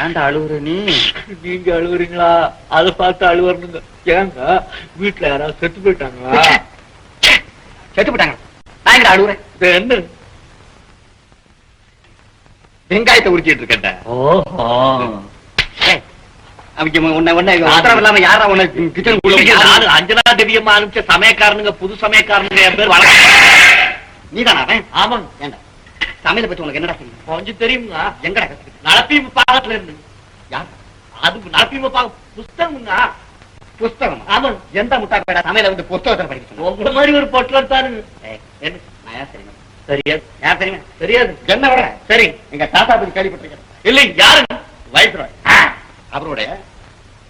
ஏன்டா அழுவுற நீ? நீங்க அழுவுறீங்களா? அதை பார்த்து அழுவறனுங்க. ஏங்க வீட்டுல யாராவது செத்து போயிட்டாங்களா? செத்து போயிட்டாங்க. நான் எங்க அழுவுறேன்? என்ன வெங்காயத்தை உரிச்சிட்டு இருக்கேன். ஓஹோ, அவங்க யாரா உனக்கு அஞ்சனா தேவியம்மா அனுப்பிச்ச சமயக்காரனுங்க, புது சமயக்காரனுங்க. என் பேர் நீதானா அவன்? ஆமாங்க. ஏண்டா சமையலை பத்தி உனக்கு என்னடா தெரியும்? கொஞ்சம் தெரியுங்களா? எங்கடா நடப்பீம பாகத்துல இருந்து. யார்? அது நடப்பீம பாக புஸ்தகம்ங்க. புஸ்தகம்? ஆமாங்க. எந்த முட்டா பேடா சமையல வந்து புஸ்தகத்தை படிக்க? உங்களை மாதிரி ஒரு பொட்டலர் தானுங்க. நான் யார் தெரியுமா? தெரியாது. யார் தெரியுமா? தெரியாது. என்ன விட சரி, எங்க தாத்தா பத்தி கேள்விப்பட்டிருக்கேன். இல்லை யாருங்க? வயசுரோய் அவருடைய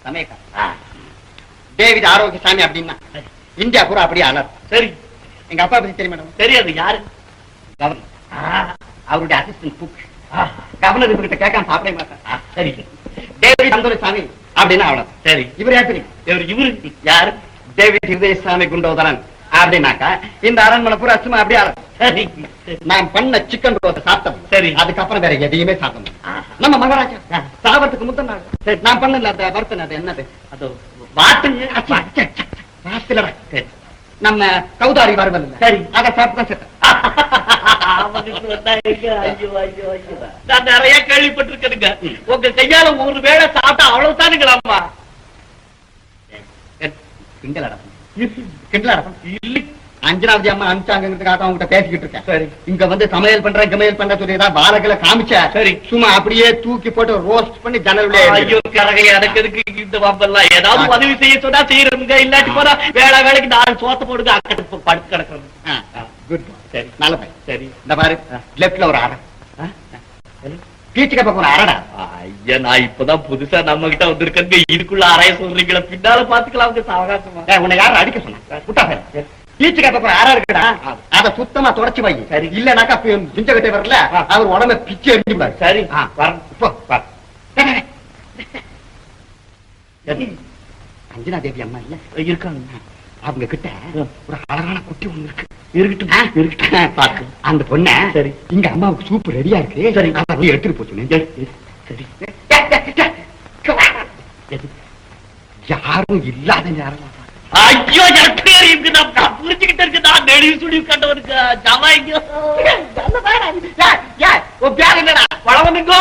சமயக்காரர் டேவிட் ஆரோக்கியசாமி அப்படின்னா இந்தியா பூரா அப்படியே ஆனார். சரி, எங்க அப்பா பத்தி தெரியுமா? தெரியாது. யாரு? கவர்னர். அவருடைய அசிஸ்டன்ட் குக். கவர்னர் இவர்கிட்ட கேட்காம சாப்பிட மாட்டார். சரி, டேவிட் சந்தோஷசாமி அப்படின்னா அவ்வளவு. சரி, இவர் யார் தெரியும்? இவரு யாரு? டேவிட் ஹிருதயசாமி குண்டோதரன் அப்படின்னாக்கா இந்த அரண்மனை பூரா சும்மா அப்படியே ஆளு. சரி, நான் பண்ண சிக்கன் ரோஸ் சாப்பிட்டோம். சரி, அதுக்கப்புறம் வேற எதையுமே சாப்பிடணும். நம்ம மகாராஜா சாவத்துக்கு முந்தின நாள் நான் பண்ணல அந்த வருத்தம். அது என்னது? அது வாட்டுங்க. நம்ம கௌதாரி வருவல். சரி, அதை சாப்பிட்டு தான் செத்தேன். நான் நிறைய கேள்விப்பட்டிருக்கேனுங்க. உங்க கையால ஒரு வேளை சாப்பிட்டா அவ்வளவுதானுங்களாமா? கிண்டல் அடப்பம், கிண்டல் அடப்பம் இல்லை. அஞ்சனாவது அம்மா அனுப்பிச்சாங்கிறதுக்காக அவங்க பேசிக்கிட்டு இருக்கேன். சரி, இங்க வந்து சமையல் பண்றேன் சமையல் பண்ற சொல்லி ஏதாவது பாலகளை காமிச்சா சரி சும்மா அப்படியே தூக்கி போட்டு ரோஸ்ட் பண்ணி ஜன்னல். ஐயோ கரகை, எனக்கு எதுக்கு இந்த வம்பெல்லாம்? ஏதாவது உதவி செய்ய சொன்னா செய்யறதுங்க. இல்லாட்டி போனா வேலை வேலைக்கு 4 சோத்த போடுங்க, அக்கட்டு படுத்து கிடக்குறது. குட். சரி, நல்ல பையன். சரி, இந்த பாரு லெப்ட்ல ஒரு அரை பீச்சுக்கு பக்கம் ஒரு அரடா. ஐயா, நான் இப்பதான் புதுசா நம்ம கிட்ட வந்திருக்கேங்க. இதுக்குள்ள அறைய சொல்றீங்களா? பின்னால பாத்துக்கலாம் சாவகாசமா. உன்னை யாரும் அடிக்க சொன்னா? குட்டா பீச்சுக்கு பக்கம் அரை இருக்குடா, அதை சுத்தமா தொடச்சு வை. சரி, இல்லனாக்கா பிஞ்சகட்டை வரல அவர் உடம்பை பிச்சு எரிஞ்சுப்பாரு. சரி, அஞ்சனா தேவி அம்மா இல்ல இருக்காங்க. அவங்க கிட்ட ஒரு அழகான குட்டி ஒண்ணு இருக்கு. இருக்கட்டும், அந்த பொண்ண சரி இங்க அம்மாவுக்கு சூப்பு ரெடியா இருக்கு. சரி, அதை எடுத்துட்டு போச்சு. சரி, யாரும் இல்லாத நேரம். ஐயோ, எனக்கு இருக்கு. நான் புரிஞ்சுக்கிட்டு இருக்கு. நான் நெடி சுடி கண்டவனுக்கு ஜமாய்க்கு பேர் என்னடா? பழவனுங்க.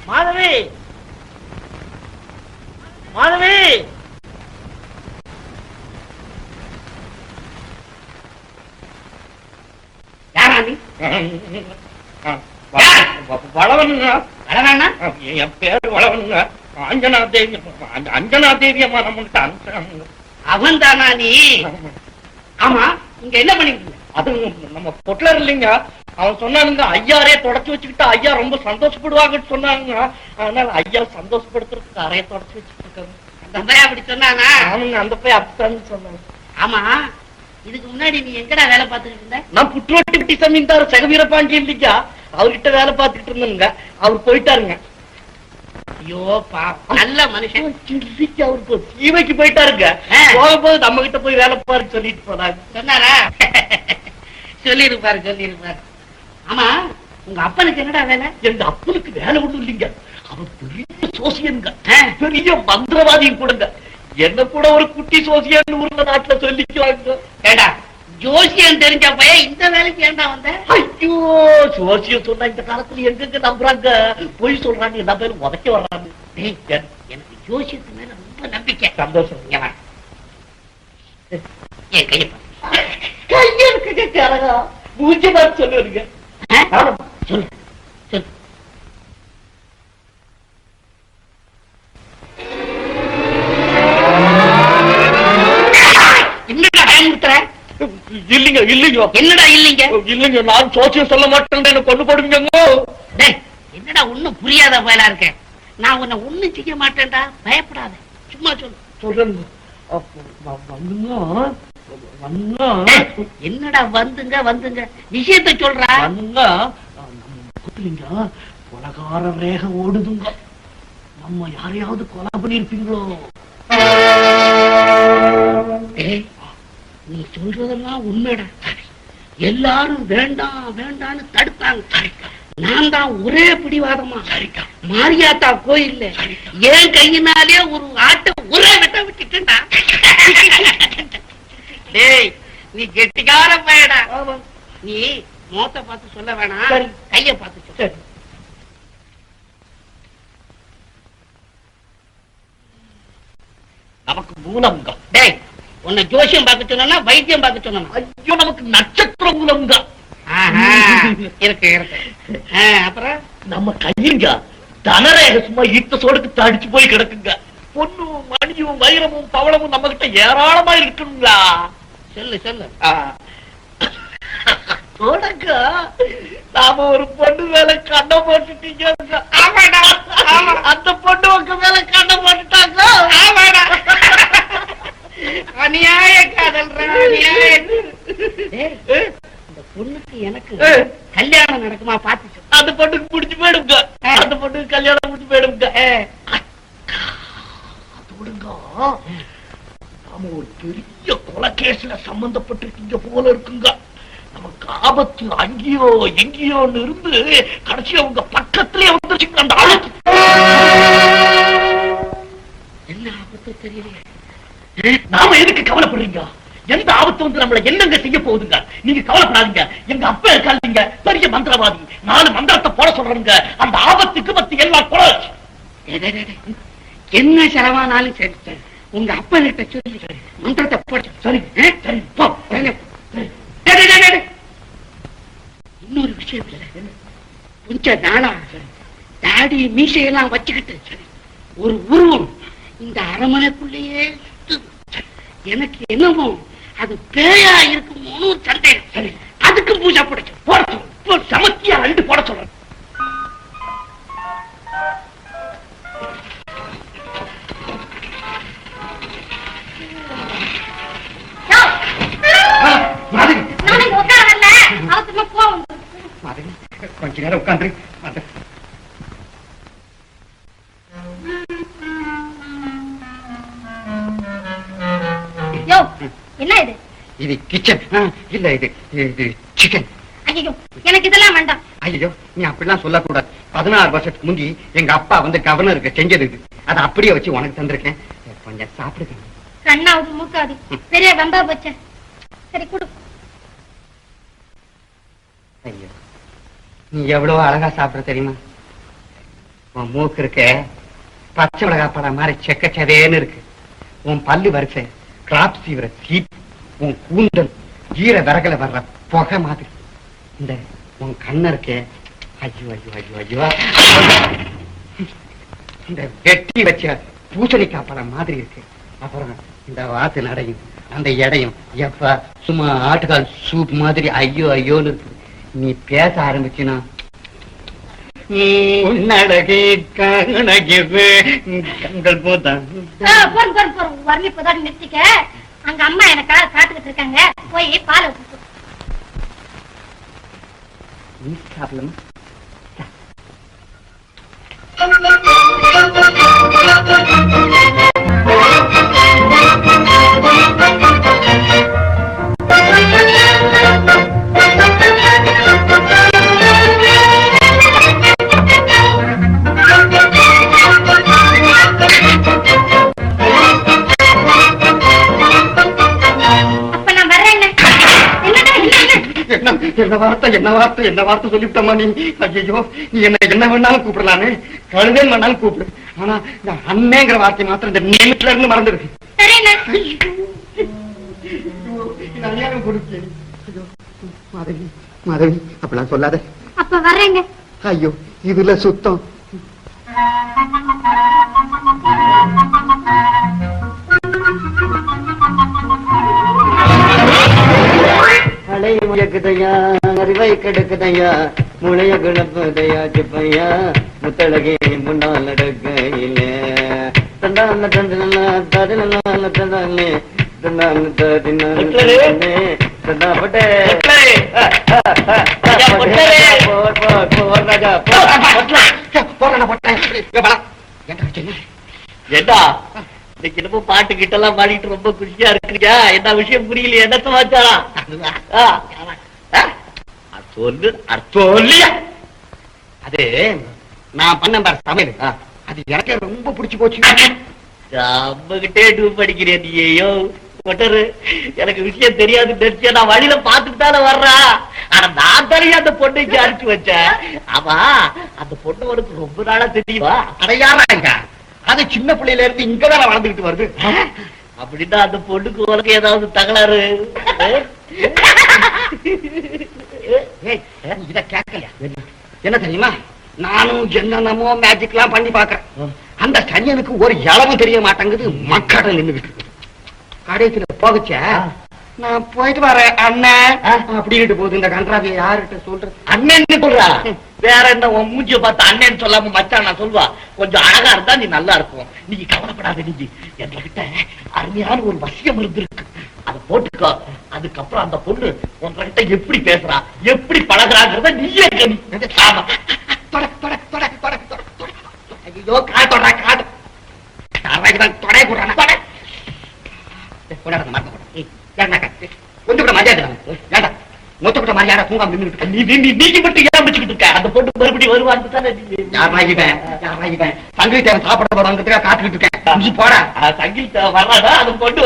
மாதவி, மாதவி, யாரா நீ? வளவனுங்க. வளவனா? என் பேரு வளவனுங்க. அஞ்சனா தேவி, அஞ்சனா தேவி அம்மா நம்மகிட்ட அவன் தானா நீ? ஆமா, இங்க என்ன பண்ணிட்டு? அது நம்ம பொட்லர் இல்லைங்க. அவன் சொன்னானுங்க, ஐயாரே தொடச்சு வச்சுக்கிட்டா ஐயா ரொம்ப சந்தோஷப்படுவாங்கன்னு சொன்னாங்க. அதனால ஐயா சந்தோஷப்படுத்துறதுக்கு அறைய தொடச்சு வச்சுட்டு இருக்காங்க. அந்த பையன் அப்படி சொன்னானா? அவனுங்க அந்த போய் அப்படித்தான் சொன்னாங்க. ஆமா, இதுக்கு முன்னாடி நீ எங்கடா வேலை பார்த்துக்கிட்டு இருந்த? நான் புற்றுவட்டி சமீந்தார் சகவீரபாண்டி இல்லைங்க, அவர்கிட்ட வேலை பார்த்துக்கிட்டு இருந்தேங்க. அவர் போயிட்டாருங்க. ஐயோ பாப்பா, நல்ல மனுஷன். அவருக்கு சீமைக்கு போயிட்டாருங்க. போகும்போது நம்ம கிட்ட போய் வேலை பாரு சொல்லிட்டு போனாங்க. சொன்னாரா? சொல்லிருப்பாரு. ஆமா, உங்க அப்பனுக்கு என்னடா வேலை? எங்க அப்பனுக்கு வேலை ஒண்ணும் இல்லைங்க. அவர் பெரிய சோசியனுங்க, பெரிய மந்திரவாதியும் கூடங்க. என்ன கூட ஒரு குட்டி சோசியன் ஊர்ல நாட்டுல சொல்லிக்குவாங்க. ஏண்டா, ஜோசியம் தெரிஞ்ச பையன் இந்த வேலைக்கு ஏண்டா வந்த? ஐயோ, ஜோசியம் சொன்னா இந்த காலத்துல எங்க நம்புறாங்க? போய் சொல்றாங்க, என்ன பேரும் உதைக்க வர்றாங்க. எனக்கு ஜோசியத்து மேல ரொம்ப நம்பிக்கை. சந்தோஷம். என் கையை கையெழுக்கு மூஞ்சி பார்த்து சொல்லுவீங்க. சொல்லு சொல்லு. என்னடா பயமுறுத்துற? இல்லைங்க இல்லைங்க. என்னடா இல்லைங்க? இல்லைங்க, நான் சோசியம் சொல்ல மாட்டேன், என்ன கொண்டு போடுவீங்க. என்னடா ஒண்ணும் புரியாத பயலா இருக்க. நான் உன்னை ஒண்ணும் செய்ய மாட்டேன்டா, பயப்படாத. சும்மா சொல்லு. சொல்றேங்க. என்னடா வந்துங்க விஷயத்தை சொல்றா. கொலகார ரேக ஓடுதுங்க. நம்ம யாரையாவது கொலை பண்ணிருப்பீங்களோ? நீ சொல்றதெல்லாம் உண்மைடா. எல்லாரும் வேண்டாம் வேண்டான்னு தடுத்தாங்க. நான் தான் ஒரே பிடிவாதமா மாரியாத்தா கோயில்ல ஏன் கையினாலே ஒரு ஆட்டை ஒரே வெட்ட விட்டுட்டா. டேய் நீ கெட்டிக்கார பையடா. நீ மோத்த பார்த்து சொல்ல வேணாம், கைய பார்த்து சொல்ல. நமக்கு மூலம்ங்க. டேய் உன்னை ஜோசியம் பார்க்க சொன்னா வைத்தியம் பார்க்க சொன்னா? ஐயோ நமக்கு நட்சத்திர மூலம்ங்க. இருக்கு இருக்கு. அப்புறம் நம்ம கையுங்க தனரேக சும்மா ஈட்ட சோடுக்கு தடிச்சு போய் கிடக்குங்க. பொண்ணும் மணியும் வைரமும் பவளமும் நம்ம கிட்ட ஏராளமா இருக்கணுங்களா? சொல்லு சொல்லு. சோடங்க நாம ஒரு பொண்ணு மேல கண்ணை போட்டுட்டீங்க. அந்த பொண்ணு உங்க மேல கண்ணை போட்டுட்டாங்க. அநியாய காதல். இந்த பொண்ணுக்கு எனக்கு கல்யாணம் நடக்குமா பாத்து? அந்த பொண்ணுக்கு முடிச்சு போயிடுங்க. அந்த பொண்ணுக்கு கல்யாணம் முடிச்சு போயிடுங்க. அதோடுங்க நாம ஒரு பெரிய கொலை கேஸ்ல சம்பந்தப்பட்டிருக்கீங்க போல இருக்குங்க. நமக்கு ஆபத்து அங்கேயோ எங்கேயோன்னு இருந்து கடைசி அவங்க பக்கத்திலே வந்துருச்சுங்க. அந்த ஆபத்து என்ன ஆபத்து தெரியலையே. நாம எதுக்கு கவலைப்படுறீங்க? எந்த ஆபத்து வந்து நம்மள என்னங்க செய்ய போகுதுங்க? நீங்க கவலைப்படாதீங்க. எங்க அப்பா இருக்காங்க பெரிய மந்திரவாதி. 4 மந்திரத்தை போட சொல்றாங்க. அந்த ஆபத்துக்கு மத்தி எல்லாம் கொலை. என்ன செலவானாலும் சரி, உங்க அப்பா கிட்ட சொல்லி மந்திரத்தை போட. சரி சரி போ. இன்னொரு விஷயம் இல்ல, கொஞ்ச நாளா தாடி மீசையெல்லாம் வச்சுக்கிட்டு ஒரு உருவம் இந்த அரமனைக்குள்ளேயே எனக்கு என்னமோ அது பேயா இருக்குமோன்னு ஒரு சந்தேகம். சரி அதுக்கு பூஜை போட போட சமத்தியா 2 போட சொல்றேன். கொஞ்ச நேரம் உட்காந்து என்ன இது? இது கிச்சன் இல்ல, இது சிக்கன். ஐயோ எனக்கு இதெல்லாம் வேண்டாம். ஐயோ நீ அப்படிலாம் சொல்லக்கூடாது. 16 வருஷத்துக்கு முந்தி எங்க அப்பா வந்து கவர்னருக்கு செஞ்சது இது. அதை அப்படியே வச்சு உனக்கு தந்திருக்கேன். கொஞ்சம் சாப்பிடுங்க. கண்ணாவது மூக்காது பெரிய வம்பா போச்ச. சரி கொடு. ஐயோ நீ எவ்வளவு அழகா சாப்பிட தெரியுமா? உன் மூக்கு இருக்க பச்சை மிளகா படம் மாதிரி செக்கச்சதேன்னு இருக்கு. உன் பல்லு வரிசை கிராப் சீவர சீப். உன் கூந்தல் ஈர விறகல வர்ற புகை மாதிரி. இந்த உன் கண்ண இருக்கே, ஐயோ ஐயோ ஐயோ ஐயோ, இந்த வெட்டி வச்ச பூசணிக்காய் படம் மாதிரி இருக்கு. அப்புறம் இந்த வாத்து நடையும் அந்த எடையும் எப்ப சும்மா ஆட்டுக்கால் சூப் மாதிரி ஐயோ ஐயோன்னு இருக்கு. நீ பேச ஆரம்பிச்சுனா கண்கள் போதான் வர்ணிப்பதோடு நிறுத்திக்க. அங்க அம்மா எனக்காக காத்துக்கிட்டு இருக்காங்க. போய் பாலை ஊத்து. நீ சாப்பிடலாமா? என்ன வார்த்தை சொல்லிவிட்டமா நீ? ஐயோ நீ என்ன வேணாலும் கூப்பிடலான்னு, கழுதேன் வேணாலும் கூப்பிடு. ஆனா இந்த அண்ணேங்கிற வார்த்தை மாத்திரம் இந்த நேமத்துல இருந்து மறந்துருக்கு. மாதவி மாதவி அப்படிலாம் சொல்லாத. அப்ப வர்றேங்க. ஐயோ இதுல சுத்தம். அலை முயக்குதையா, அறிவை கெடுக்குதையா, முளைய குணப்பதையா சிப்பையா, முத்தழகே முன்னால் நடக்கையில தண்டான தண்டனா தடனால தண்டானே தண்டான தடினானே தண்டாபட்டே ராஜா போறா போட்டேன். ஏண்டா இன்னைக்கு என்னமோ பாட்டு கிட்ட எல்லாம் பாடிட்டு ரொம்ப குஷியா இருக்கிறியா? என்ன விஷயம் புரியல? என்ன சமாச்சாரம்? சொல்லு சொல்லியா. அது நான் பண்ண பாரு சமையல், அது எனக்கு ரொம்ப பிடிச்சு போச்சு. நம்மகிட்டே டூப் படிக்கிறேன் நீயோ கொட்டரு. எனக்கு விஷயம் தெரியாது தெரிச்சு நான் வழியில பாத்துட்டு தானே வர்றா. ஆனா நான் தானே அந்த பொண்ணை அனுப்பிச்சு வச்சேன். ஆமா, அந்த பொண்ணு உனக்கு ரொம்ப நாளா தெரியுமா? அடையாறாங்க, அது சின்ன பிள்ளையில இருந்து இங்கதான் வளர்ந்துகிட்டு வருது. அப்படின்னா அந்த பொண்ணுக்கு உனக்கு ஏதாவது தகராறு? இத கேட்கலையா? என்ன தெரியுமா, நானும் என்னென்னமோ மேஜிக் எல்லாம் பண்ணி பாக்குறேன். அந்த சனியனுக்கு ஒரு இளவும் தெரிய மாட்டேங்குது. மக்கள் நின்றுகிட்டு இருக்கு. கடைசியில போகச்ச நான் போயிட்டு வரேன் அண்ணன் அப்படின்ட்டு போகுது. இந்த கன்றாவிய யாருகிட்ட சொல்றது? அண்ணன் சொல்றா? வேற என்ன உன் மூஞ்சிய பார்த்து அண்ணன் சொல்லாம மச்சான் நான் சொல்வா? கொஞ்சம் அழகா இருந்தா நீ நல்லா இருக்கும். நீ கவலைப்படாத. நீ என்கிட்ட அருமையான ஒரு வசியம் இருந்திருக்கு, அதை போட்டுக்கோ. அதுக்கப்புறம் அந்த பொண்ணு உன்கிட்ட எப்படி பேசுறா, எப்படி பழகுறாங்கிறத நீயே கணி. ஆமா, ஐயோ காட்டோட காட்டு தொடை போடுறான். கொஞ்சம் கூட மரியாதை வேண்டாம். மொத்த கூட மரியாதை தூங்காம நின்றுட்டு நீங்க மட்டும் ஏன் வச்சுக்கிட்டு இருக்க? அந்த பொண்ணு மறுபடியும் வருவான்னு தானே. யாராகிட்டேன் சங்கீதம் சாப்பிட போறாங்கிறதுக்காக காத்துக்கிட்டு இருக்கேன். நீ போடா. சங்கீதம் வர்றாடா, அது பொண்ணு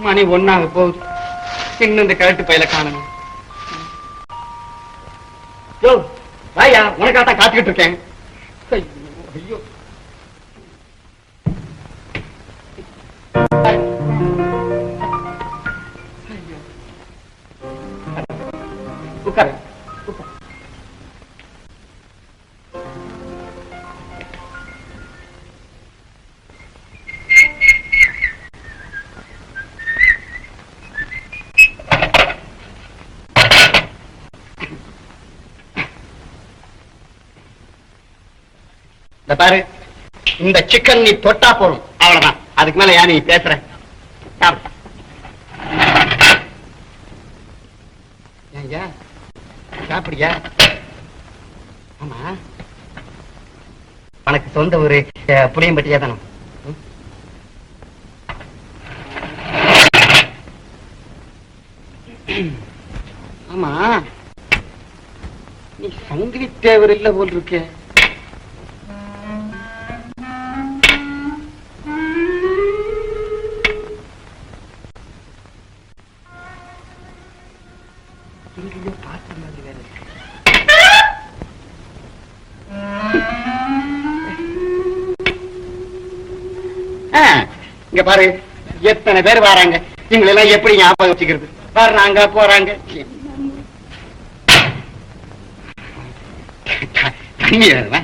மணி ஒண்ணாக போகுது. இன்னும் இந்த கழுட்டு பையில காணணும். வாயா, உனக்காகத்தான் காத்துக்கிட்டு இருக்கேன். ஐயோ உட்காரு. இந்த பாரு, இந்த சிக்கன் நீ தொட்டா போதும், அவ்வளவுதான். அதுக்கு மேல ஏன் நீ பேசுற? சாப்பிடியா? ஆமா, உனக்கு சொந்த ஒரு புளியம்பட்டியா தானே? ஆமா, நீ சங்கிலி தேவர் இல்ல போல் இருக்க. இங்க பாரு, எத்தனை பேர் வராங்க. இவங்களெல்லாம் எப்படி ஞாபகம் வச்சுக்கிறது? வர்றாங்க போறாங்க. தண்ணி வேணுமா?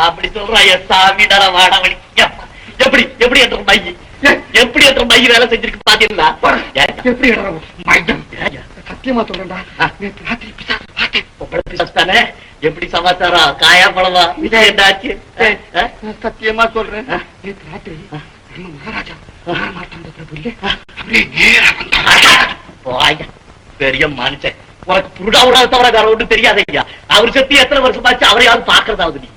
அப்படி சொல்றா சாமி வாடவழி. எப்படி எப்படி என்ற மைய எப்படி என்ற மைய வேலை செஞ்சிருக்கு பாத்தீங்களா? சத்தியமா சொல்றேன்டா, தானே. எப்படி சமாச்சாரம்? காயா பழவா? இதை என்னாச்சு? சத்தியமா சொல்றேன், நேற்று ராத்திரி மகாராஜா பெரிய மனுஷன் உனக்கு புருடா விடாத தவிர வேற ஒன்றும் தெரியாது ஐயா. அவர் செத்து எத்தனை வருஷமாச்சு அவரையாவது பாக்குறதாவது நீ.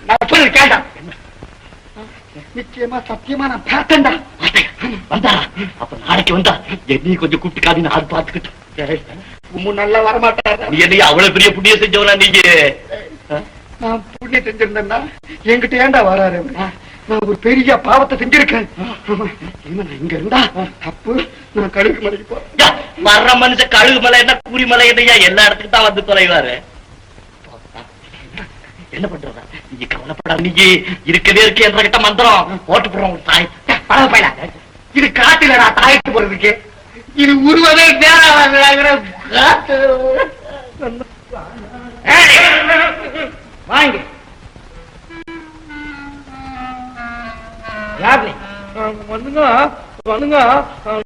நான் சொல்லு கேட்டா நிச்சயமா சத்தியமா நான் பார்த்தேன்டா. வந்தா அப்ப நாளைக்கு வந்தா என்னையும் கொஞ்சம் கூப்பிட்டுக்காது நான் பாத்துக்கிட்டேன். நல்லா வரமாட்டாரு. நீ என்னையா அவ்வளவு பெரிய புண்ணியம் செஞ்சவனா நீங்க? நான் புண்ணியம் செஞ்சிருந்தேன்னா என்கிட்ட ஏண்டா வராரு? நான் ஒரு பெரிய பாவத்தை செஞ்சிருக்கேன். நான் இங்க இருந்தா தப்பு. நான் கழுகு மலைக்கு போறேன். வர்ற மனுஷன் கழுகு மலை என்ன கூறி மலை என்னையா எல்லா இடத்துக்கு தான் வந்து தொலைவாரு. என்ன பண்றதா நீங்க கவலைப்படாத. நீங்க இருக்கவே இருக்கு என்ற கிட்ட மந்திரம் போட்டு போடுறோம். ஒரு தாய் பழப்பையில இது காட்டிலடா தாய்க்கு போறதுக்கு. இது உருவதே வேற வாங்க. யாரு வந்துங்க வந்துங்க,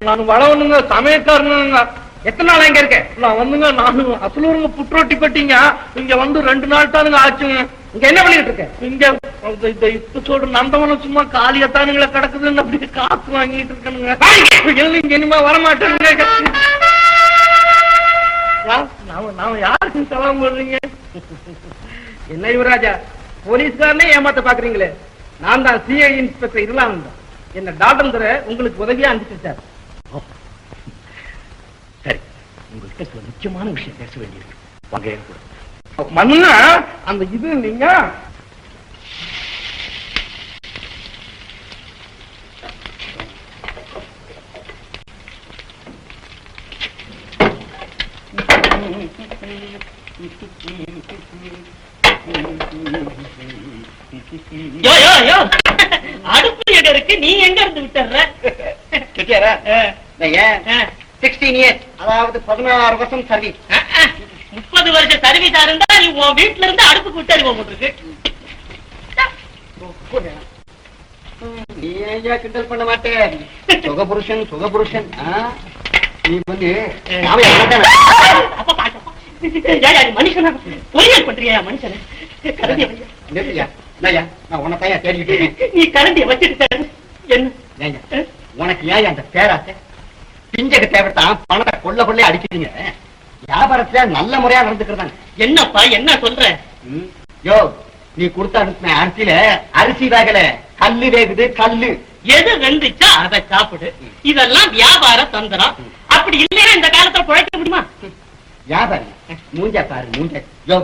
நான் வளவனுங்க, சமயக்காரனுங்க. எத்தனை நாள் இங்க இருக்க? நான் வந்துங்க, நான் அசலூருங்க புற்றோட்டி பட்டிங்க. இங்க வந்து 2 நாள் தானுங்க ஆச்சுங்க. இங்க என்ன பண்ணிட்டு இருக்க? இங்க இப்ப சொல்ற நந்தவனம் சும்மா காலியத்தானுங்கள கிடக்குதுன்னு அப்படி காசு வாங்கிட்டு இருக்கணுங்க. இல்லைங்க இனிமே வரமாட்டேங்க. நாம யாருக்கு செலவு பண்றீங்க? என்ன யுவராஜா, போலீஸ்காரனே ஏமாத்த பாக்குறீங்களே. நான் தான் சிஐ இன்ஸ்பெக்டர் இருலாம். என்ன டாக்டர் தர உங்களுக்கு உதவியா அனுப்பிச்சிருச்சார். சரி, உங்கள்கிட்ட சில முக்கியமான விஷயம் பேச வேண்டியிருக்கு. வாங்க கூட. மண்ணுங்க அந்த இது நீங்க அடுப்பு எங்க இருக்கு? நீ எங்க இருந்து விட்டுற? 16 இயர்ஸ், அதாவது 16 வருஷம் சர்வீஸ். 30 வருஷம் சர்வீஸா இருந்தா நீ உன் வீட்டுல இருந்து அடுப்புக்கு விட்டு போட்டுருக்கு. நீ ஐயா கிண்டல் பண்ண மாட்டேன். சுகபுருஷன் சுகபுருஷன். நீ வந்து மனுஷனா பொறியல் பண்றியா? மனுஷன நான் உன்னை பையன் தேடிக்கிட்டு இருக்கேன். நீ கரண்டிய வச்சுட்டு என்ன உனக்கு ஏன் அந்த பேராசை? பிஞ்சக்கு தேவைத்தான் பணத்தை கொள்ள கொள்ளே அடிக்கிறீங்க. வியாபாரத்துல நல்ல முறையா நடந்துக்கிறதாங்க. என்னப்பா என்ன சொல்ற? யோ, நீ கொடுத்த அனுப்பின அரிசியில அரிசி வேகல, கல்லு வேகுது. கல்லு எது வெந்துச்சா அதை சாப்பிடு. இதெல்லாம் வியாபார தந்திரம். அப்படி இல்லையா இந்த காலத்துல பிழைக்க முடியுமா? வியாபாரம் மூஞ்ச பாரு, மூஞ்ச. யோ,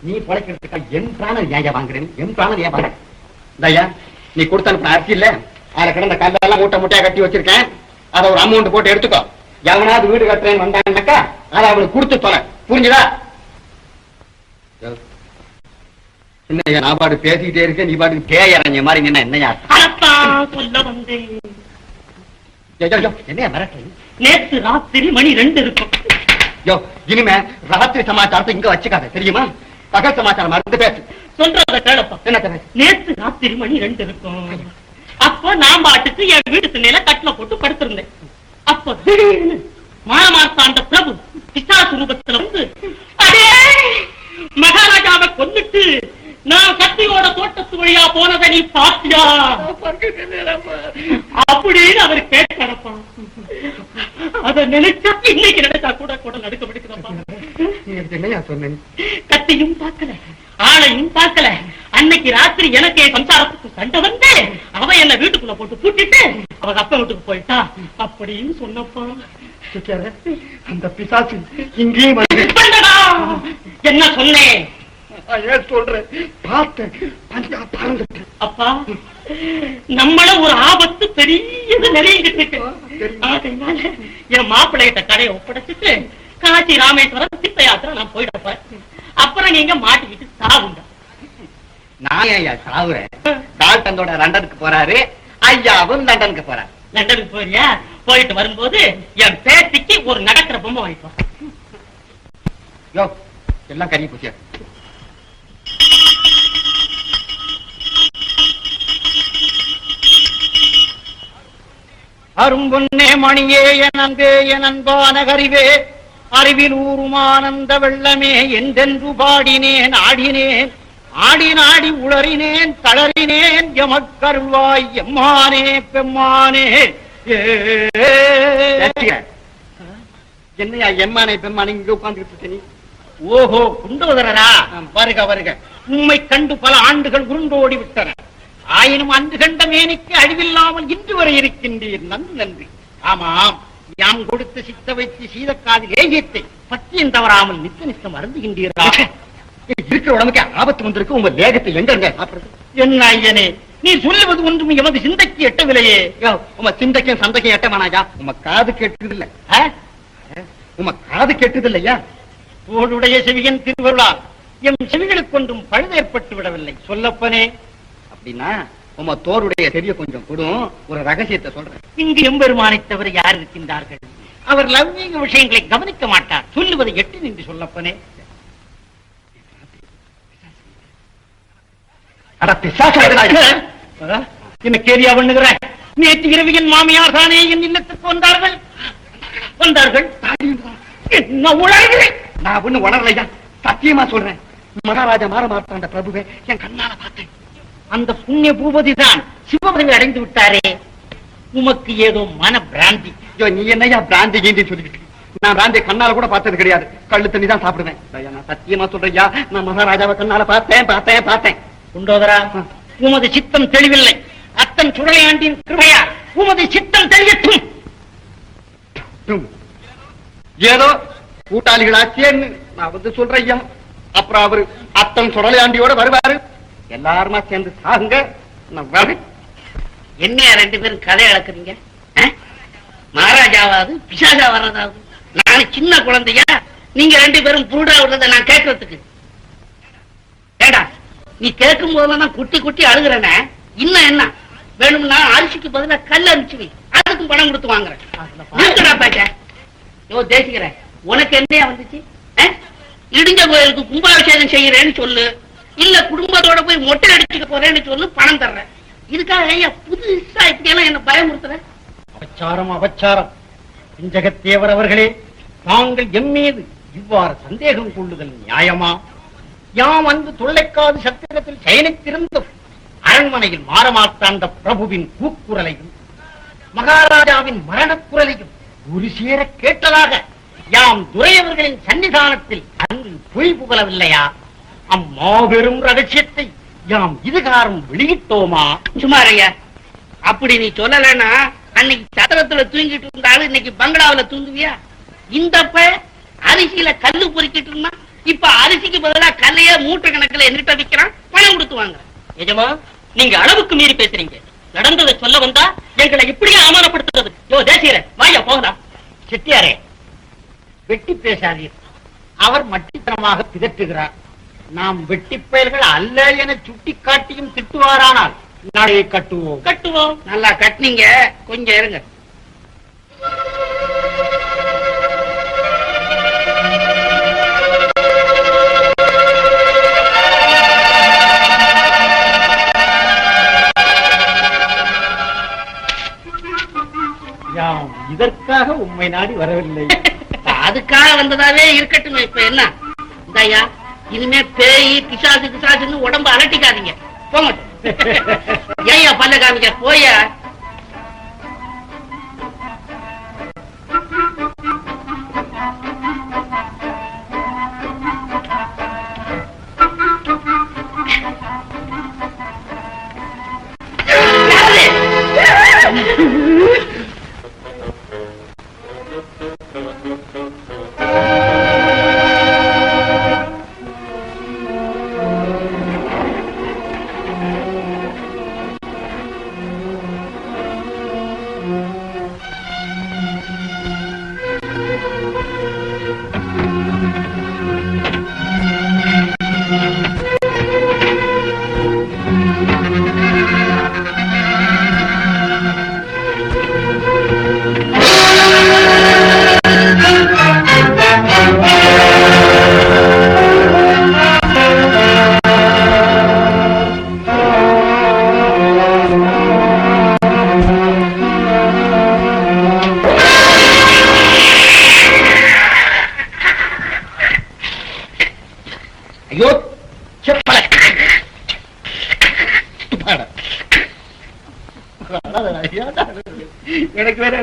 நீ பிழைக்கிறதுக்கா என் பிராணம் ஏன் வாங்குறேன்? என் பிராணம் ஏன் வாங்க? தயா, நீ கொடுத்த அனுப்பின அரிசி இல்ல, அதுல கிடந்த கல்லெல்லாம் மூட்டை மூட்டையா கட்டி வச்சிருக்கேன். அதை ஒரு அமௌண்ட் போட்டு எடுத்துக்கோ. எவனாவது வீடு கட்டுறேன்னு வந்தாங்கன்னாக்கா அதை அவனுக்கு கொடுத்து தொலை. புரிஞ்சுதா? என்ன நான் பாட்டு பேசிக்கிட்டே இருக்க, நீ பாட்டுக்கு பேய் இறங்கிய மாதிரி நின்னா என்னையா சொல்ல வந்தேன். என்னையா மிரட்டு? நேற்று ராத்திரி மணி 2 இருக்கும். யோ, இனிமே ராத்திரி சமாச்சாரத்தை இங்க வச்சுக்காத, தெரியுமா? பகல் சமாச்சாரம் மறந்து பேசு. சொல்றத கேளப்பா. என்ன? நேற்று ராத்திரி மணி 2 இருக்கும். அப்ப நான் பாட்டுக்கு என் வீடு திண்ணையில கட்டில போட்டு படுத்திருந்தேன். அப்ப திடீர்னு மாமார்த்தாண்ட பிரபு பிசாசு ரூபத்துல வந்து அடே மகாராஜாவை கொன்னுட்டு நான் கத்தியோட தோட்டத்து வழியா போனதை நீ பாத்தியா அப்படின்னு அவர் கேட்கறப்பா. அத நினைச்சா இன்னைக்கு நினைச்சா கூட கூட நடுக்க பிடிக்கிறப்பா. சொன்னேன், கத்தியும் பார்க்கல, ஆளையும் பார்க்கல. அன்னைக்கு ராத்திரி எனக்கு சம்சாரத்துக்கு சண்டை வந்து அவன் என்ன வீட்டுக்குள்ள போட்டு பூட்டிட்டு அவங்க அப்பா வீட்டுக்கு போயிட்டா அப்படின்னு சொன்னப்பா. அந்த பிசாசு இங்கேயும் வந்து என்ன சொன்னேன்? சொல்றேன், பார்த்தேன். அப்பா, நம்மள ஒரு ஆபத்து பெரியது நெருங்கிட்டு இருக்கு. அதனால என் மாப்பிள்ளைகிட்ட கடையை ஒப்படைச்சிட்டு காசி ராமேஸ்வரம் தீர்த்த யாத்திரை நான் போயிட. அப்புறம் நீங்க மாட்டிக்கிட்டு சாவுங்க. நான் ஐயா சாவுறேன். டால்டனோட லண்டனுக்கு போறாரு, ஐயாவும் லண்டனுக்கு போறாரு. லண்டனுக்கு போறியா? போயிட்டு வரும்போது என் பேத்திக்கு ஒரு நடக்கிற பொம்மை வாங்கிப்போம். யோ, எல்லாம் கறி பூச்சியா. அரும்பொன்னே மணியே என் அன்பே என் அன்பான கறிவே, அறிவில் ஊருமானந்த வெள்ளமே என்றென்று பாடினேன் ஆடினேன். ஆடி நாடி உளறினேன் தளறினேன். எமக்கருள்வாய் எம்மானே பெம்மானே. என்னையா எம்மானை பெம்மானை இங்க உட்கார்ந்துட்டு இருக்க நீ? ஓஹோ, குண்டோதரரா, ஆமா. வருக வருக. உம்மை கண்டு பல ஆண்டுகள் உருண்டோடி விட்டன. ஆயினும் அன்று கண்ட மேனிக்கு அழிவில்லாமல் இன்று வரை இருக்கின்றீர். நன்றி நன்றி. ஆமாம், யாம் கொடுத்து சித்த வைத்து சீதக்காதில் ஏகியத்தை பத்தியம் தவறாமல் நித்த நித்தம் அருந்துகின்றீர்களா? இருக்கிற உடம்புக்கு ஆபத்து வந்திருக்கு. உங்க வேகத்தை எங்க இருங்க சாப்பிடுறது? என்ன ஐயனே, நீ சொல்லுவது ஒன்றும் எமது சிந்தைக்கு எட்டவில்லையே. உங்க சிந்தைக்கும் சந்தைக்கும் எட்டமானாயா? உங்க காது கேட்டது இல்ல? உங்க காது கேட்டது இல்லையா? தோளுடைய செவியன் திருவருளால் எம் செவிகளுக்கு ஒன்றும் பழுது ஏற்பட்டு விடவில்லை. சொல்லப்பனே. அப்படின்னா உங்க தோருடைய செவிய கொஞ்சம் கொடும், ஒரு ரகசியத்தை சொல்றேன். இங்கு எம்பெருமானை தவிர யார் இருக்கின்றார்கள்? அவர் லௌகீக விஷயங்களை கவனிக்க மாட்டார். சொல்லுவதை எட்டு நின்று சொல்லப்பனே. அட பிசாசு, என்ன கேரியா பண்ணுகிற? நேற்று இரவு என் மாமியார் தானே என் இல்லத்துக்கு வந்தார்கள். என்ன உணர்கிறேன்? நான் ஒண்ணு உணரலையா, சத்தியமா சொல்றேன். மகாராஜா மாற மாட்டாண்ட பிரபுவே என் கண்ணால பார்த்தேன். அந்த புண்ணிய பூபதி தான் சிவபதவி அடைந்து விட்டாரே. உமக்கு ஏதோ மன பிராந்தி. நீ என்னையா பிராந்தி கீந்தி சொல்லிக்கிட்டு? நான் பிராந்தி கண்ணால கூட பார்த்தது கிடையாது. கள்ளு தண்ணி தான் சாப்பிடுவேன். நான் சத்தியமா சொல்றையா, நான் மகாராஜாவை கண்ணால பார்த்தேன். குண்டோதரா, உமது சித்தம் தெளிவில்லை. அத்தன் சுடலையாண்டின் கிருபையா உமது சித்தம் தெளியட்டும். ஏதோ கூட்டாளிகளாச்சேன்னு நான் வந்து சொல்றையா. அப்புறம் அவரு அத்தன் சுடலையாண்டியோட வருவாரு. எல்லாருமா சேர்ந்து சாகுங்க. நான் வரேன். என்னையா ரெண்டு பேரும் கதை அளக்குறீங்க? மகாராஜாவாது பிசாசா வர்றதாவது? நான் சின்ன குழந்தையா? நீங்க ரெண்டு பேரும் புருடா விடுறத நான் கேட்கறதுக்கு? ஏடா, நீ கேட்கும் போதெல்லாம் குட்டி குட்டி அழுகுறன. இன்னும் என்ன வேணும்னா அரிசிக்கு பதிலா கல் அரிசி அதுக்கும் பணம் கொடுத்து வாங்குறேன். யோ தேசிக்கிறேன், உனக்கு என்னையா வந்துச்சு? இடிஞ்ச கோயிலுக்கு கும்பாபிஷேகம் செய்யறேன்னு சொல்லு, இல்ல குடும்பத்தோட போய் மொட்டை அடிச்சுக்க போறேன்னு சொல்லு, பணம் தர்றேன். இதுக்காக ஐயா புதுசா இப்படி எல்லாம் என்ன பயமுறுத்துற? அபச்சாரம் அபச்சாரம். பிஞ்சகத்தேவர் அவர்களே, தாங்கள் எம் மீது இவ்வாறு சந்தேகம் கொள்ளுதல் நியாயமா? யாம் வந்து தொல்லைக்காது சத்திரத்தில் சயனித்திருந்தும் அரண்மனையில் மாறமாட்டாண்ட பிரபுவின் கூக்குரலையும் மகாராஜாவின் மரணக்குரலையும் ஒரு சேர கேட்டதாக யாம் துரையவர்களின் சன்னிதானத்தில் அன்று பொய் புகழவில்லையா? அம்மாபெரும் ரகசியத்தை யாம் இதுகாரம் வெளியிட்டோமா? சுமாரையா, அப்படி நீ சொல்லலன்னா அன்னைக்கு சத்திரத்துல தூங்கிட்டு இருந்தாலும் இன்னைக்கு பங்களாவில தூங்குவியா? இந்தப்ப அரிசியில கல்லு பொறுக்கிட்டு இருந்தா இப்ப அரிசிக்கு பதிலா கல்லையே மூட்டை கணக்குல என்கிட்ட விக்கிறான், பணம் கொடுத்து வாங்க. எஜமா, நீங்க அளவுக்கு மீறி பேசுறீங்க. நடந்ததை சொல்ல வந்தா எங்களை இப்படியே அவமானப்படுத்துறது. யோ தேசியர, வாயா போகலாம். செட்டியாரே, வெட்டி பேசாதீர். அவர் மட்டித்தனமாக பிதற்றுகிறார். நாம் வெட்டிப்பயல்கள் அல்ல என சுட்டி காட்டியும் திட்டுவாரானால் நாளையை கட்டுவோம். நல்லா கட்டினீங்க, கொஞ்சம் இருங்க. யாம் இதற்காக உம்மை நாடி வரவில்லை. அதுக்காக வந்ததாவே இருக்கட்டும். இப்ப என்ன இந்தாயா, இனிமே பேய் பிசாசுன்னு உடம்பு அலட்டிக்காதீங்க, போங்க. ஏயா பல்ல காமிக்க, போயா. ஐயோ, செப்பல எனக்கு வேற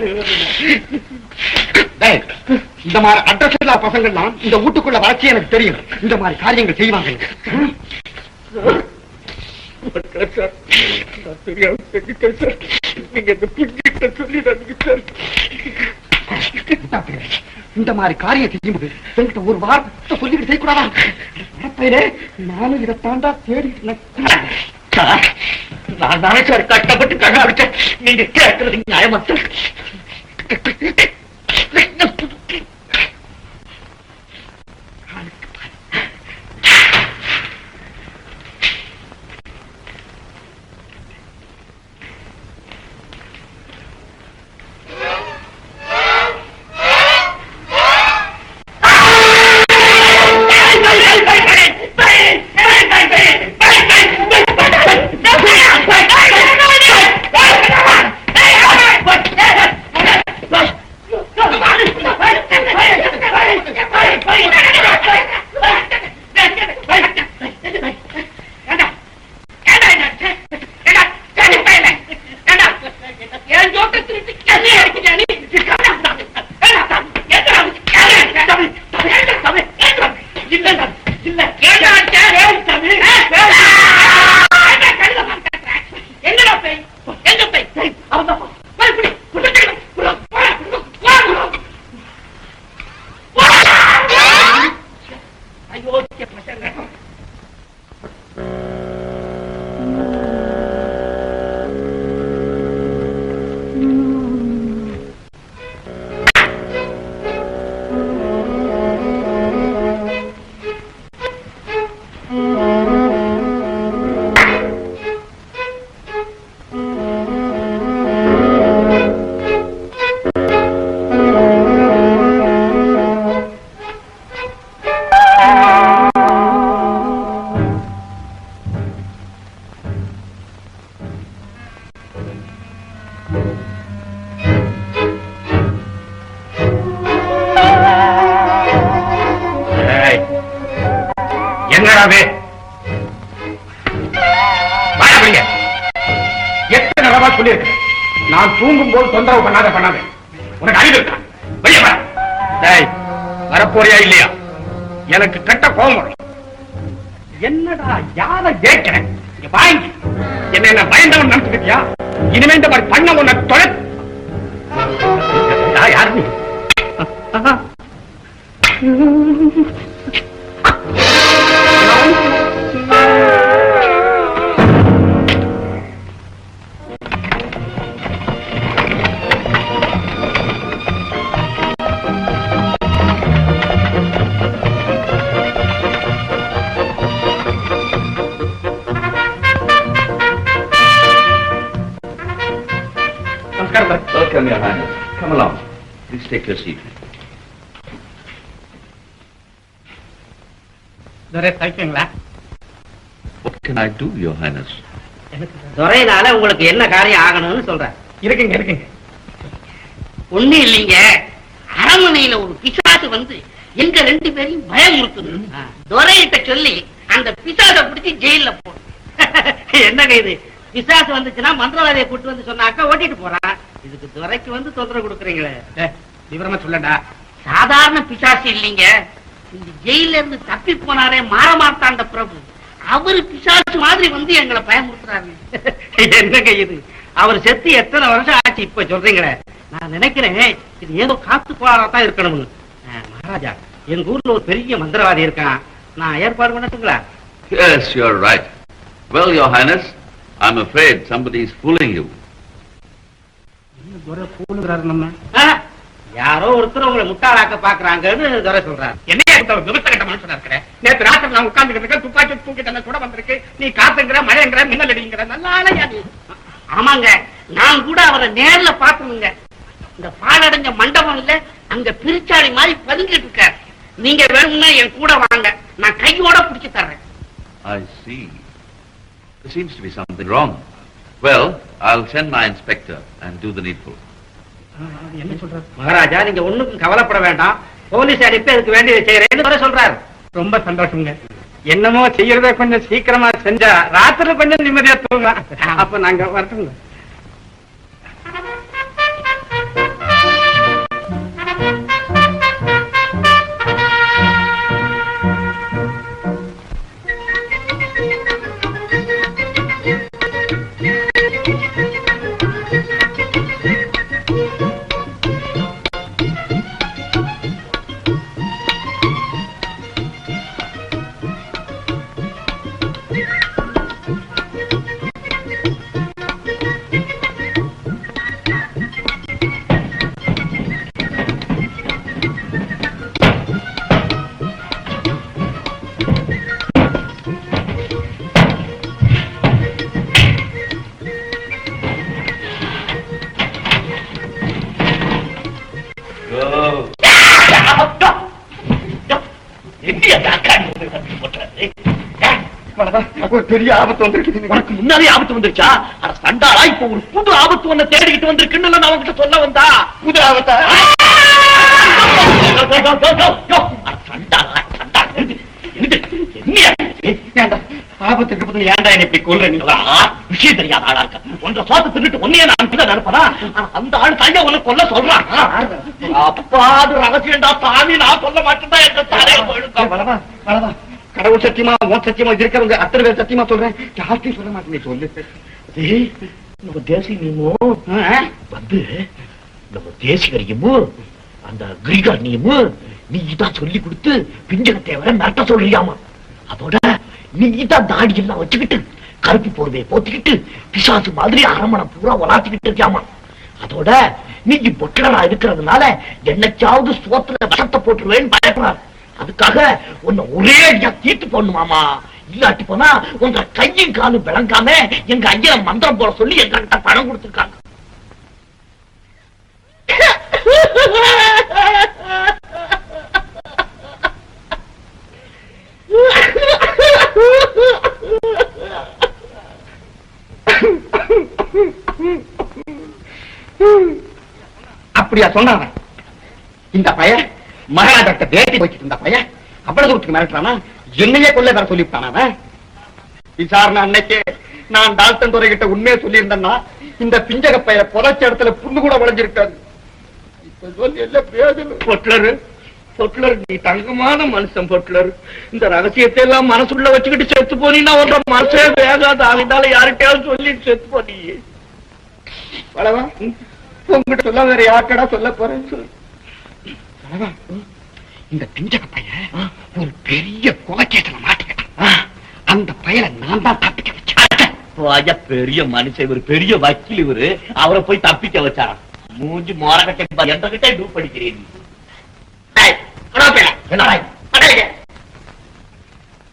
இந்த மாதிரி அட்ரஸ் இல்லா பசங்கள்லாம் இந்த வீட்டுக்குள்ள வளர்ச்சி எனக்கு தெரியும். இந்த மாதிரி காரியங்கள் செய்வாங்க. இந்த மாதிரி காரியம் செய்யும்போது என்கிட்ட ஒரு வார்த்தை சொல்லிக்கிட்டு செய்யக்கூடாதா? நானும் இதை தாண்டா தேடிட்டு நான் தானே சார் கஷ்டப்பட்டு கண்ணாடிச்சேன். நீங்க கேட்கறது நியாயமா சார்? எத்தனை தடவை சொல்லியிருக்கேன், நான் தூங்கும் போது தொந்தரவு பண்ணாத உனக்கு அறிவு இருக்கா? வெளியே வர. வரப்போறியா இல்லையா? எனக்கு கெட்ட கோபம் வரும். என்னடா யாரை கேட்கிறேன்? வாங்கி என்ன பயந்தவன் நினைச்சுக்கிட்டியா? இனிமே இந்த மாதிரி பண்ண உன்னை தொலை. யாரு நீ? Welcome, Your Highness. Come along. Please take your seat. What can I do, Your Highness? துறையினால உங்களுக்கு என்ன காரியம் ஆகணும்னு சொல்றேன். இருக்குங்க. ஒண்ணு இல்லைங்க, அரண்மனையில ஒரு பிசாசு வந்து எங்க 2 பேரையும் பயமுறுத்துது. துரையிட்ட சொல்லி அந்த பிசாசை பிடிச்சி ஜெயில போடும். என்னங்க இது? பிசாசு வந்துச்சுன்னா மந்திரவாதியை கூட்டு வந்து சொன்னாக்கா ஓட்டிட்டு போறான். இதுக்கு துறைக்கு வந்து தொந்தரவு கொடுக்குறீங்களே. விவரமா சொல்லடா. சாதாரண பிசாசு இல்லைங்க, இந்த ஜெயில இருந்து தப்பி போனாரே மாரமார்த்தாண்ட பிரபு, அவரு பிசாசு மாதிரி வந்து எங்களை பயமுறுத்துறாரு. என்னங்க இது? அவர் செத்து எத்தனை வருஷம் ஆச்சு இப்ப சொல்றீங்களே? நான் நினைக்கிறேன் இது ஏதோ காத்து போராதான் இருக்கணும்னு. மகாராஜா, எங்க ஊர்ல ஒரு பெரிய மந்திரவாதி இருக்கான், நான் ஏற்பாடு பண்ணட்டுங்களா? Yes, you're right. Well, Your Highness, I'm afraid somebody is fooling you. யாரோ ஒருத்தர் உங்களை முட்டாளாக்க பாக்குறாங்கன்னு துரை சொல்றாரு. என்னையா விவசாய மனுஷனா இருக்கிறேன். நேற்று ராத்திரி நான் உட்கார்ந்துக்கிட்டு துப்பாக்கி தூக்கி தன்னை கூட வந்திருக்கு. நீ காத்துங்கிற மழைங்கிற மின்னல் அடிங்கிற நல்ல ஆளையா நீ? ஆமாங்க, நான் கூட அவரை நேர்ல பாக்கணுங்க. இந்த பாழடைஞ்ச மண்டபம் இல்ல, அங்க பிரிச்சாளி மாதிரி பதுங்கிட்டு இருக்காரு. நீங்க வேணும்னா என் கூட வாங்க, நான் கையோட பிடிச்சு தர்றேன். I see. There seems to be something wrong. Well, I'll send my inspector and do the needful. என்ன சொல்ற மகாராஜா? நீங்க ஒண்ணுக்கும் கவலைப்பட வேண்டாம், போலீஸ் அனுப்பி அதுக்கு வேண்டியதை செய்யறேன்னு சொல்றாரு. ரொம்ப சந்தோஷங்க. என்னமோ செய்யறத கொஞ்சம் சீக்கிரமா செஞ்சா ராத்திரி கொஞ்சம் நிம்மதியா தூங்கலாம். அப்ப நாங்க வரட்டுங்க. ஒரு பெரிய ஆபத்து வந்திருக்கு. உனக்கு முன்னாலே ஆபத்து வந்துருச்சா? அட சண்டாளா, இப்ப ஒரு புது ஆபத்து ஒண்ணு தேடிக்கிட்டு வந்திருக்குன்னு நான் உங்ககிட்ட சொல்ல வந்தா. புது ஆபத்தா? சண்டாளா சண்டாளா என்ன ஆபத்துக்கு பத்தி ஏன்டா என்ன இப்படி கொல்ற? நீ விஷயம் தெரியாத ஆளா இருக்க. ஒன்றை சோத்து தின்னுட்டு ஒன்னையே நான் நினைப்பதா? அந்த ஆள் கைய உன்னை கொல்ல சொல்றான். அப்பா அது ரகசியம்டா சாமி, நான் சொல்ல மாட்டேன்டா. என்ற தாரையை போயிடுங்க. கடவுள் சத்தியமா உன் சத்தியமா இருக்கிறவங்க அத்தனை பேர் சத்தியமா சொல்றேன். யார்த்தையும் சொல்ல மாட்டேன். சொல்லு. நம்ம தேசியமும் வந்து நம்ம தேசிகரையும் அந்த கிரிகாரணியும் நீ தான் சொல்லி கொடுத்து பிஞ்சக தேவரை மிரட்ட சொல்றியாமா. அதோட நீ தான் தாடி எல்லாம் வச்சுக்கிட்டு கருப்பு போர்வையை போத்திக்கிட்டு பிசாசு மாதிரி அரமணை பூரா வளாத்திக்கிட்டு இருக்கியாமா. அதோட நீ பொட்டலா இருக்கிறதுனால என்னைக்காவது சோத்துல விஷத்தை போட்டுருவேன்னு பயப்படுறாரு. அதுக்காக உன்னை ஒரே அடியா தீர்த்து போடணுமாமா. இல்லாட்டி போனா உங்க கையும் காலும் விளங்காம எங்க ஐயா மந்திரம் போட சொல்லி எங்க கிட்ட பணம் கொடுத்துருக்காங்க. அப்படியா சொன்னாங்க? இந்த பையன் மகாராஜா பேட்டி வச்சுட்டு இருந்த பையன் அவ்வளவு தூரத்துக்கு மிரட்டுறானா? என்னையே கொள்ள வேற சொல்லிவிட்டான. விசாரணை அன்னைக்கு நான் டால்டன் துறை கிட்ட உண்மையை சொல்லியிருந்தேன்னா இந்த பிஞ்சக பைய புதைச்ச இடத்துல புண்ணு கூட விளைஞ்சிருக்காது. இப்ப சொல்லி எல்லாம் பேசணும். பொட்லரு பொட்லர், நீ தங்கமான மனுஷன் பொட்லர். இந்த ரகசியத்தை எல்லாம் மனசுள்ள வச்சுக்கிட்டு செத்து போனீங்கன்னா ஒன்ற மனசே வேகாது. ஆகிட்டால யாருக்கையாவது சொல்லி செத்து போனீ. பழவா உங்ககிட்ட சொல்ல வேற யார்கடா சொல்ல போறேன். இந்த பிஞ்சக பையன் ஒரு பெரிய கொலைக்கேசல மாட்டிக்கிட்டான். அந்த பையனை நான் தான் தப்பிக்க வச்சேன். பெரிய மனுஷன் இவரு, பெரிய வக்கீல் இவரு. அவரை போய் தப்பிக்க வச்சாராம். மூஞ்சி மோரகட்டை எந்த கிட்ட டூ படிக்கிறேன்.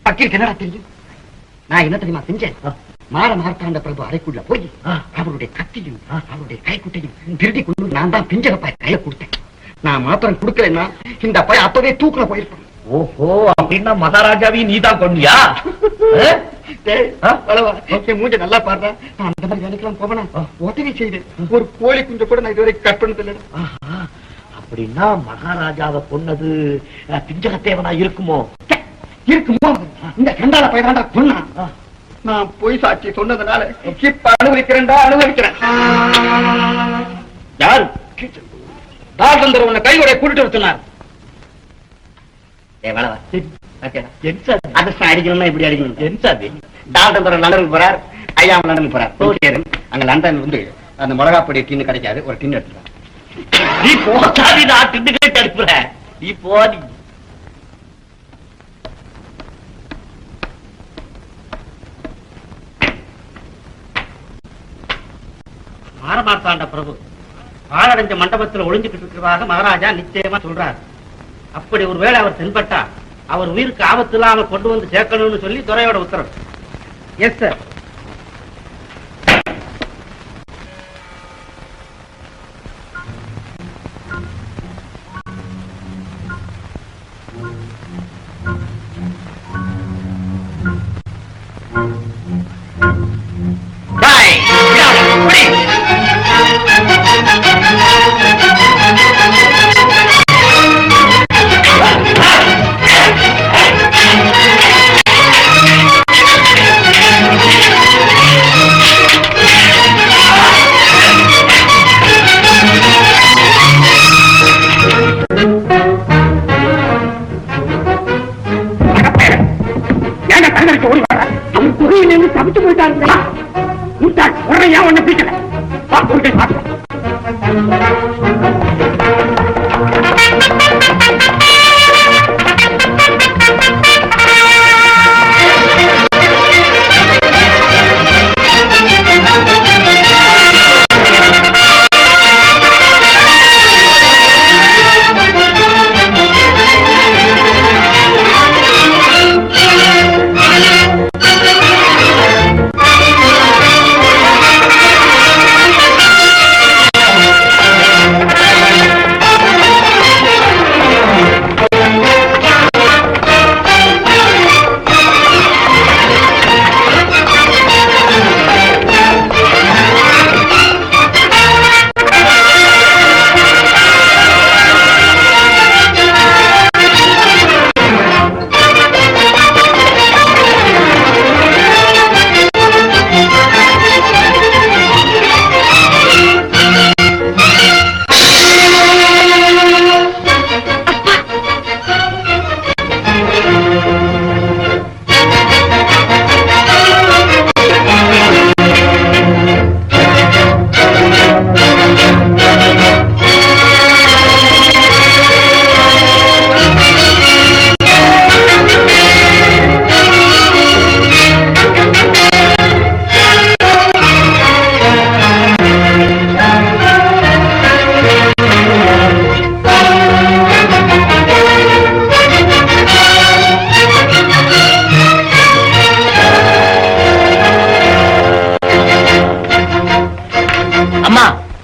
வக்கீலுக்கு என்னடா தெரியும்? நான் என்ன தெரியுமா செஞ்சேன்? மாற மார்த்தாண்ட பிரபு அறைக்குள்ள போய் அவருடைய கத்தியும் அவருடைய கைக்குட்டையும் திருடி கொண்டு நான் தான் பிஞ்சக பையன் கையில கொடுத்தேன். நான் மாத்திரம் கொடுக்கலன்னா இந்த பையன் அப்பவே தூக்குல போயிருப்பான். ஓஹோ, அப்படின்னா மகாராஜாவையும் நீதான் கொண்டியா? மூஞ்ச நல்லா பாடுறா. நான் அந்த மாதிரி வேலைக்கெல்லாம் போவேனா? உதவி செய்தேன். ஒரு கோழி குஞ்சு கூட நான் இதுவரை கட் பண்ணதில்லை. அப்படின்னா மகாராஜாவை கொன்னது பிஞ்சகத்தேவனா இருக்குமோ? இருக்குமோ? இந்த கண்டால பையனாண்டா கொன்னா. நான் போய் சாட்சி சொன்னதுனால இப்ப அனுபவிக்கிறேன்டா, அனுபவிக்கிறேன். யாரு? தாசந்தர் உன்னை கையோட கூட்டிட்டு வச்சுனார். அதிர்ஷ்டம் அடிக்கணும்னா இப்படி அடிக்கணும். தாசந்தர் லண்டனுக்கு போறார், ஐயா லண்டனுக்கு போறார். அங்க லண்டன் வந்து அந்த மிளகாப்பொடி டின்னு கிடைக்காது, ஒரு டின்னு எடுத்துறாரு. நீ போசாதி, நான் டின்னு கேட்டு அனுப்புற. நீ போதி. மாரமார்த்தாண்ட பிரபு ஆளடைஞ்ச மண்டபத்தில் ஒளிஞ்சுக்கிட்டு இருக்கிறதாக மகாராஜா நிச்சயமா சொல்றாரு. அப்படி ஒருவேளை அவர் தென்பட்டா அவர் உயிருக்கு ஆபத்து இல்லாம கொண்டு வந்து சேர்க்கணும்னு சொல்லி துறையோட உத்தரவு. Yes sir.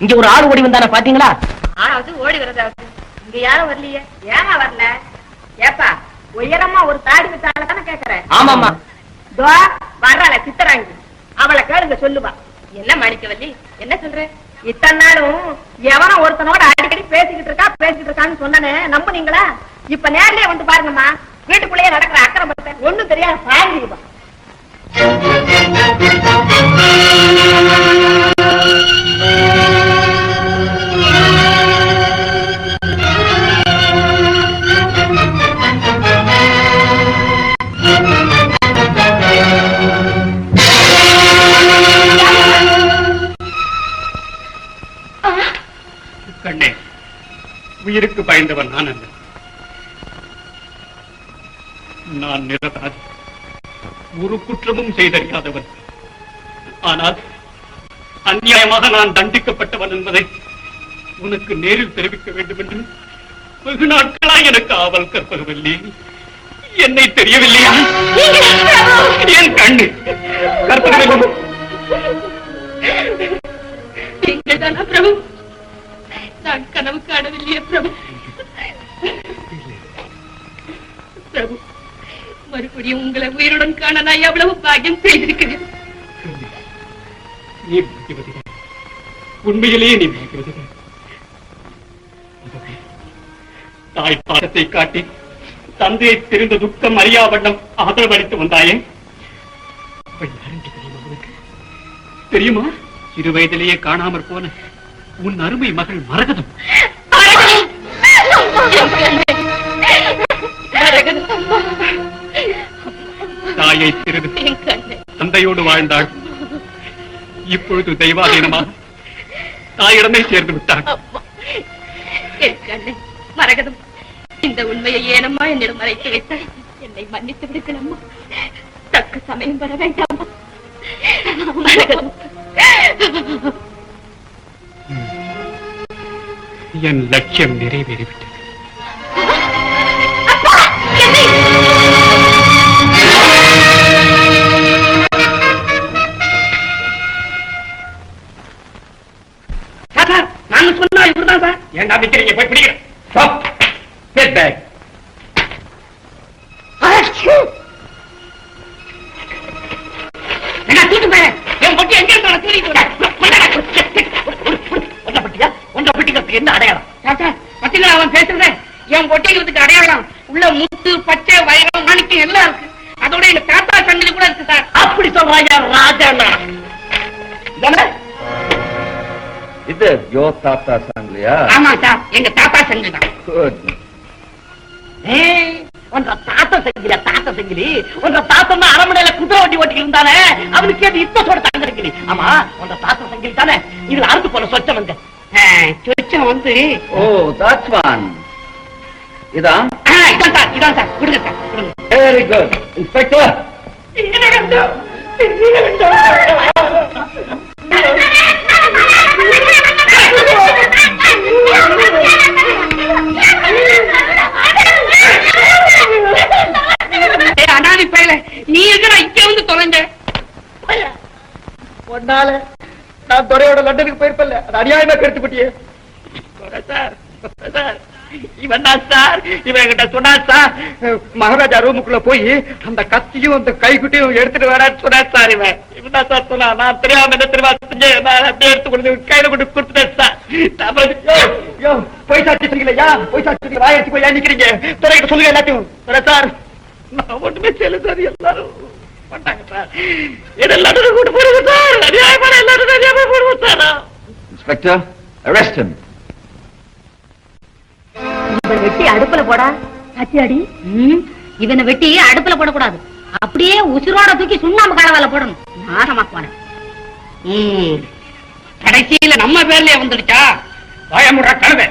இங்க ஒரு ஆள் ஓடி வந்தானே பாத்தீங்களா? ஆனாவது ஓடி வரதாவது இங்க யாரும் வரலையே. ஏமா வரல? ஏப்பா உயரமா ஒரு தாடி வித்தால தானே கேக்குறேன். ஆமாமா. வர்றாள சித்தராங்கி, அவளை கேளுங்க சொல்லுவா. என்ன மாணிக்கவல்லி என்ன சொல்ற? இத்தனை நாளும் எவனோ ஒருத்தனோட அடிக்கடி பேசிக்கிட்டு இருக்கான்னு சொன்னனே நம்புனீங்களா? இப்ப நேர்லயே வந்து பாருங்கம்மா, வீட்டுக்குள்ளேயே நடக்கிற அக்கிரமத்தை ஒண்ணும் தெரியாத சாயந்திருப்பா. கண்ணே, உயிருக்கு பயந்தவன் நான் அல்ல. நான் நிரபராதி, ஒரு குற்றமும் செய்தறியாதவன். ஆனால் அநியாயமாக நான் தண்டிக்கப்பட்டவன் என்பதை உனக்கு நேரில் தெரிவிக்க வேண்டும் என்று வெகு நாட்களாய் எனக்கு ஆவல் கற்பகவல்லி. என்னை தெரியவில்லையா? என் கண்ணு கற்பகவல்லி. எங்கள்தானா பிரபு? நான் கனவு காணவில்லையே பிரபு. பிரபு, மறுபடியும் உங்களை உயிருடன் காண நான் எவ்வளவு பாக்கியம் செய்திருக்கிறேன். நீ பாக்கியவதிதான், உண்மையிலேயே நீ பாக்கியவதிதான். தாய் பாசத்தை காட்டி தந்தையை தெரிந்த துக்கம் அறியா வண்ணம் ஆதரவளித்து வந்தாயே, தெரியுமா? சிறு வயதிலேயே காணாமற் போன உன் அருமை மகள் மரகதம். தாயை சிறிது தந்தையோடு வாழ்ந்தாள். இப்பொழுது தெய்வாதீனமாக தாயிடமே சேர்ந்து விட்டாள். மரகதம், இந்த உண்மையை ஏனம்மா என்னிடம் மறைத்து வைத்தாய்? என்னை மன்னித்து விடுங்களம்மா. தக்க சமயம் வர வேண்டாமா? மரகதம், என் லட்சியம் நிறைவேறிவிட்டது. நாங்க சொன்னா இவர்தான் சார். ஏன் நிக்கிறீங்க? போய் பிடிக்கிறேன். என்ன அடையாளம்? அவன் பேசுறத என் பொட்டிகளுக்கு அடையாளம் உள்ள முத்து, பச்சை, வயலம், மாணிக்கம் எல்லாம் இருக்கு. அதோட எங்க தாத்தா சங்கிலி கூட இருக்கு சார். அப்படி சொல்றாங்க ராஜா. இது யோ தாத்தா சங்கிலியா? ஆமா சார், எங்க தாத்தா சங்கிலி தான். உன்ற தாத்தா சங்கிலி, தாத்தா சங்கிலி உன்ற தாத்தா அரமனையில குதிரை வண்டி ஓட்டிட்டு இருந்தானே, அவனுக்கு ஏது இப்ப சொல்ற தங்கிருக்குது. ஆமா, உன்ற தாத்தா சங்கிலி தானே இதுல அறுத்து போன சொச்சம் வந்து சொச்சம் வந்து. ஓ, that's one. இதான் இதான் சார், கொடுங்க சார், கொடுங்க. Very good inspector. அனாதி பையல, நீ எங்க இங்க வந்து தொலைஞ்ச? ஒன்னால நான் துறையோட லண்டனுக்கு போயிருப்பல, அது அநியாயமா கருத்து பட்டியே சார். இவன் தான் சார், இவன் என்கிட்ட சொன்னா சார், மகாராஜா ரூமுக்குள்ள போய் அந்த கத்தியும் அந்த கைக்குட்டியும் எடுத்துட்டு வரான்னு சொன்னா சார். இவன் தான் சார் சொன்னா. நான் தெரியாம என்ன தெரியுமா செஞ்சேன்? நான் அப்படியே எடுத்து கொண்டு கையில கொண்டு கொடுத்துட்டேன் சார். போய் சாட்சியா? போய் சாட்சி வாயடிச்சு போய் நிக்கிறீங்க? துறைகிட்ட சொல்லுங்க எல்லாத்தையும். சார், நான் ஒண்ணுமே செய்யல சார். எல்லாரும் பண்ணாங்க சார். இதெல்லாம் கூட்டு போடுங்க சார். அநியாயமான எல்லாரும் அநியாயமா போடுவோம் சார். Inspector, arrest him. இவனை வெட்டி அடுப்புல போடா. அடி, இவனை வெட்டி அடுப்புல போடக்கூடாது, அப்படியே உசுரோட தூக்கி சுண்ணாம்பு கலவால போடணும். நாசமா போன. கடைசியில நம்ம பேர்லயே வந்துடுச்சா? பயமுற கழுதை,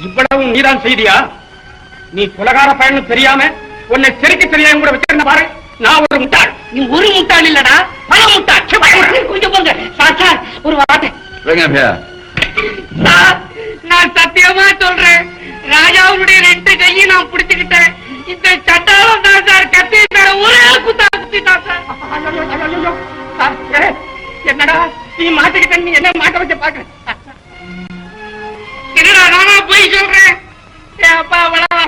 இவ்வளவு நீதான் செய்தியா? நீ குலகார பயணம் தெரியாம உன்னை செருக்க தெரியாம கூட வச்சிருந்த பாரு. நான் ஒரு முட்டாள். நீ ஒரு முட்டாள் இல்லடா, பல முட்டாள். கொஞ்சம் போங்க சார், ஒரு வார்த்தை. Bring him here. நான் சத்தியமா சொல்றேன், ராஜாவுடைய 2 கையும் நான் பிடிச்சுக்கிட்டேன். இந்த சட்டாளம் தான் சார் கத்தி ஒரே குத்தா குத்திட்டான் சார். என்னடா நீ மாட்டிக்கிட்ட, நீ என்ன மாட்ட வச்ச பாக்குற? என்னடா நானா போய் சொல்றேன்? அப்பா வளவா,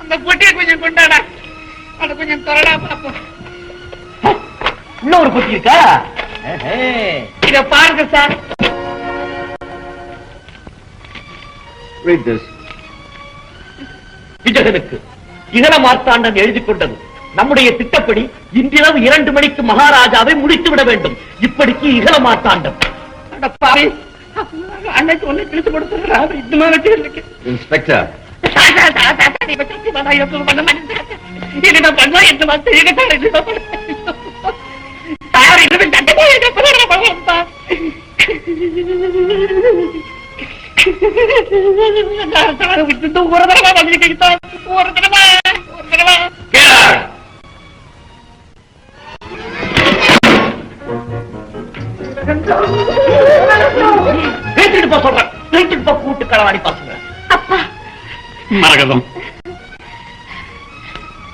அந்த பொட்டியை கொஞ்சம் கொண்டாடா, அதை கொஞ்சம் தரடா பாப்போம். இன்னொரு பொட்டி இருக்கா? இத பாருங்க சார். Read this. விஜயனுக்கு இகல மார்த்தாண்டன் எழுதி கொண்டது. நம்முடைய திட்டப்படி இன்றிரவு 2 மணிக்கு மகாராஜாவை முடித்து விட வேண்டும். இப்படிக்கு இகல மார்த்தாண்டம். அன்னைக்கு ஒண்ணு கிழிச்சு கொடுத்துறாரு. இந்த மாதிரி இருக்கு. Inspector. கூட்டு களவாடி பாசுங்க. அப்பா, மரகதம்,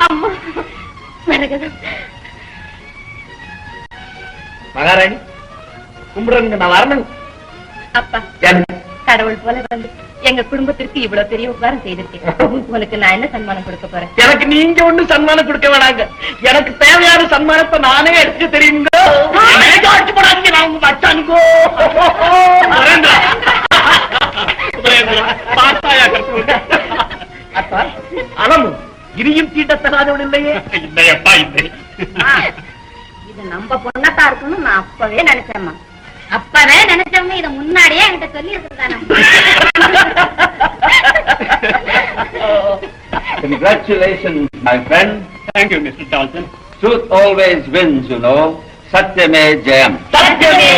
அம்மா, மரகதம். மகாராணி கும்பிடுங்க, நான் வரணும். அப்பா, கடவுள் போல வந்து எங்க குடும்பத்திற்கு இவ்வளவு பெரிய உபகாரம் செய்திருக்கேன். உனக்கு நான் என்ன சன்மானம் கொடுக்க போறேன்? எனக்கு நீங்க ஒண்ணு சன்மானம் கொடுக்க வேணாங்க. எனக்கு தேவையான சன்மானத்தை நானே எடுத்துக்க தெரியுங்க. நான் உங்க மச்சானுங்கோ. அளவு இனியும் தீட்டத்தகாதவன் இல்லையே. இல்லையப்பா, இல்லை. இது நம்ம பொண்ணத்தா இருக்குன்னு நான் அப்பவே நினைச்சேம்மா. அப்பவே நினைச்சவங்க இத முன்னாடியே என்கிட்ட சொல்லி இருக்கிறானே. Congratulations, my friend. Thank you, Mr. Dalton. Truth always wins, you know. Satyame Jayam. சத்தியமே